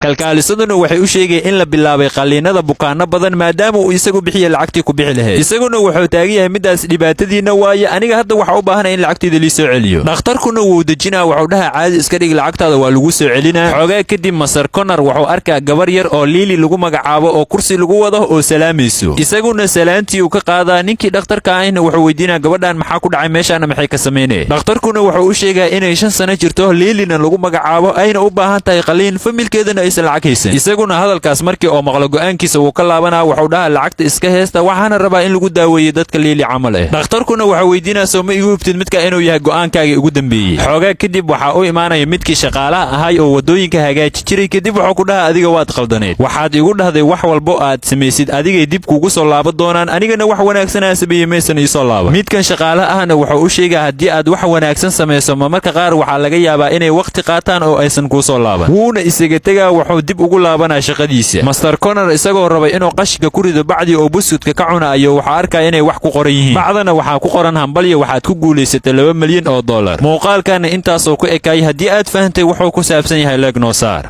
kalkaalisaduna waxay u sheegay in la bilaabay qaliinada bukaano badan maadaama uu isagu bixiyo lacagtii ku bixi lahayd isaguna wuxuu taagan yahay midaas dhibaatadiina waaye aniga hadda waxa u baahanay in lacagteeda lii soo celiyo dhakhtarkuna wuu dejinaa wuxuu dhahaa caadi iska dhig lacagtaada waa lagu soo celinaa xoogaa kadib Master Connor wuxuu arkaa gabar yar oo Lily lagu magacaabo oo kursi lagu wado oo salaamayso isaguna salaantii uu ka qaadaa ninkii dhakhtarka ahna wuxuu weydiinaa gabadhan maxaa ku dhacay meeshaana maxay ka sameynay dhakhtarkuna wuxuu u sheegaa inay 5 sano jirto Lilyna lagu magacaabo ayna u baahan tahay qaliin familkeedana aysan lacag haysan isaguna hadalkaas markii oo maqlo go'aankiisa uu ka laabanaa wuxuu dhahaa lacagta iska heesta waxaana rabaa in lagu daaweeyo dadka Lily camal ah dhakhtarkuna wuxuu weydiinaa soo ma igu hubtid midka inuu yahay go'aankaaga ugu dambeeyay xoogaa kadib waxa uu imaanaya midkii shaqaalaha ahay oo wadooyinka hagaaji jiray kadib wuxuu ku dhahaa adiga waad qaldaneed waxaad igu dhahday wax walba aad sameeysid adigay dib kugu soo laaban doonaan anigana wax wanaagsan aan sameeyay meesan ii soo laaba midkan shaqaalaha ahna wuxuu u sheegaa haddii aad wax wanaagsan sameeyso marka qaar waxa laga yaabaa inay waqti qaataan oo aysan ku soo laaban wuuna isaga tagaa wuxuu dib ugu laabanaa shaqadiisa Master Connor isagoo rabay inuu qashka ku rido bacdi oo buskudka ka cunayo waxa arkay inay wax ku qoran yihiin bacdana waxa ku qoran hambalyo waxaad ku guuleysatay $2 milyan muuqaalkana intaas oo ku ekay haddii aad fahantay wuxuu ku saabsan yahay leeg noo saar